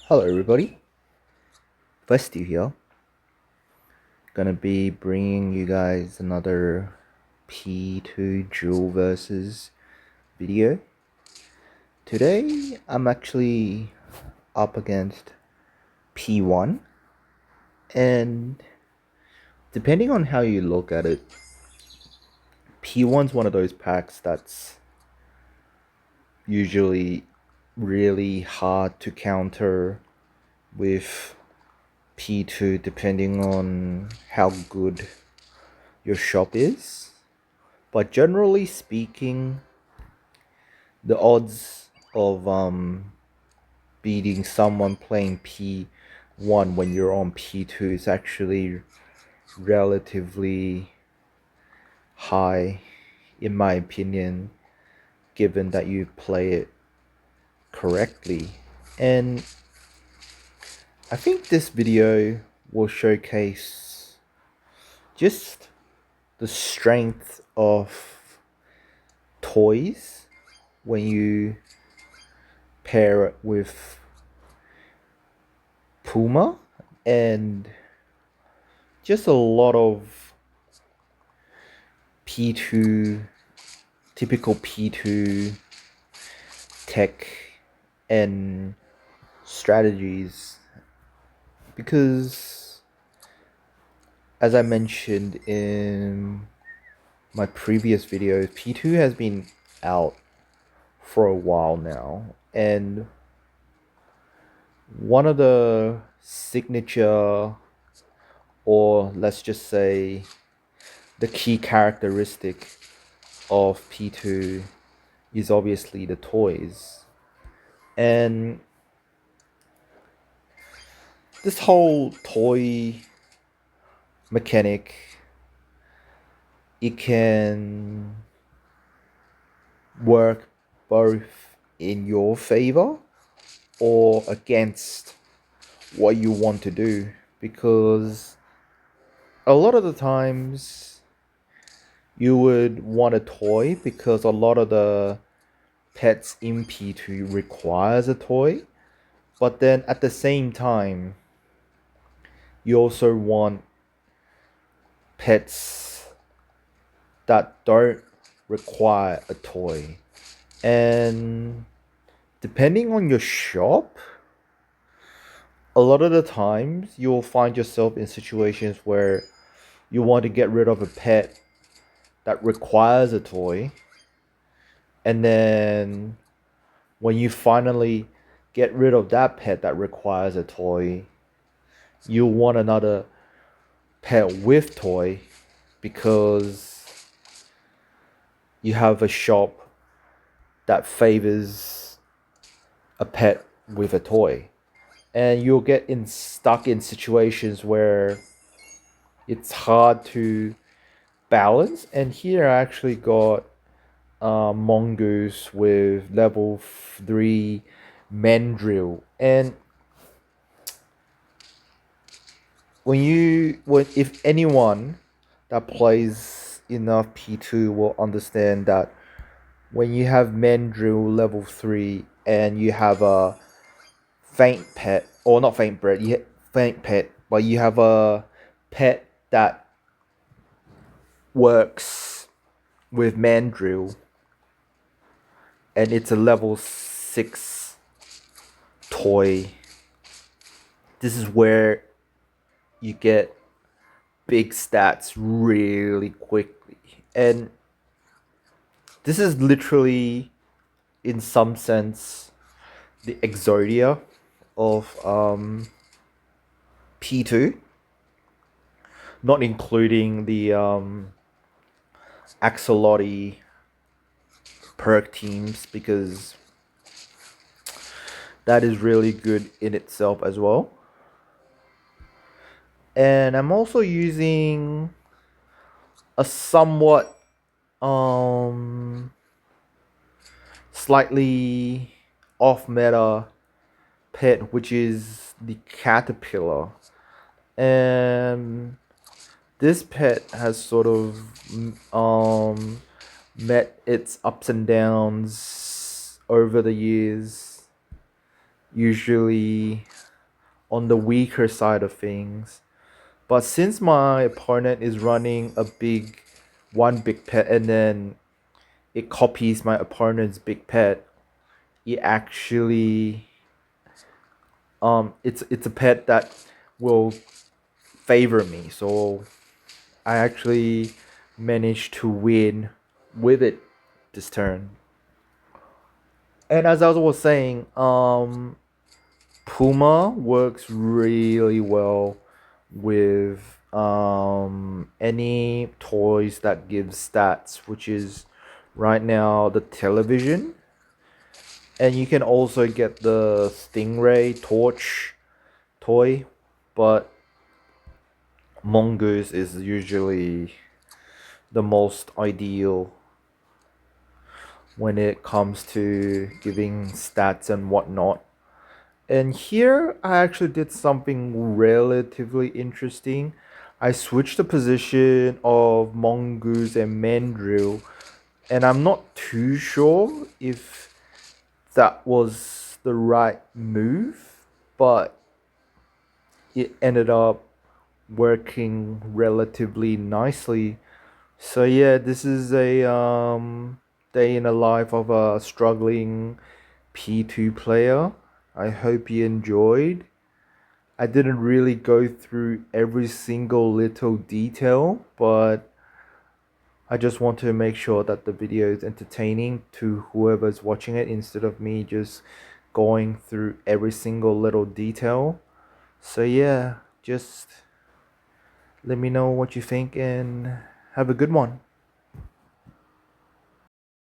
Hello everybody, Festy here. Gonna be bringing you guys another P2 Duel versus video. Today I'm actually up against P1, and depending on how you look at it, P1's one of those packs that's usually really hard to counter with P2 depending on how good your shop is. But generally speaking, the odds of beating someone playing P1 when you're on P2 is actually relatively high, in my opinion, given that you play it correctly. And I think this video will showcase just the strength of toys when you pair it with Puma, and just a lot of P2, typical P2 tech and strategies, because as I mentioned in my previous videos, P2 has been out for a while now, and one of the signature, or let's just say the key characteristic of P2 is obviously the toys. And this whole toy mechanic, it can work both in your favor or against what you want to do, because a lot of the times you would want a toy because a lot of the pets in P2 requires a toy, but then at the same time you also want pets that don't require a toy. And depending on your shop, a lot of the times you'll find yourself in situations where you want to get rid of a pet that requires a toy, and then when you finally get rid of that pet that requires a toy, you want another pet with toy because you have a shop that favors a pet with a toy. And you'll get stuck in situations where it's hard to balance. And here I actually got Mongoose with level 3 Mandrill. And if anyone that plays enough P2 will understand that when you have Mandrill level 3 and you have a faint pet, or not faint bred, faint pet, but you have a pet that works with Mandrill and it's a level 6 toy, this is where you get big stats really quickly. And this is literally, in some sense, the Exodia of P2, not including the Axolotl perk teams, because that is really good in itself as well. And I'm also using a somewhat slightly off meta pet, which is the Caterpillar. And this pet has sort of met its ups and downs over the years, usually on the weaker side of things. But since my opponent is running a one big pet and then it copies my opponent's big pet, it actually it's a pet that will favor me. So I actually managed to win with it this turn. And as I was saying, Puma works really well with any toys that give stats, which is right now the television. And you can also get the Stingray torch toy, but Mongoose is usually the most ideal when it comes to giving stats and whatnot. And here I actually did something relatively interesting. I switched the position of Mongoose and Mandrill, and I'm not too sure if that was the right move, but it ended up working relatively nicely. So yeah, this is a day in the life of a struggling P2 player. I hope you enjoyed. I didn't really go through every single little detail, but I just want to make sure that the video is entertaining to whoever's watching it instead of me just going through every single little detail. So yeah, just let me know what you think and have a good one.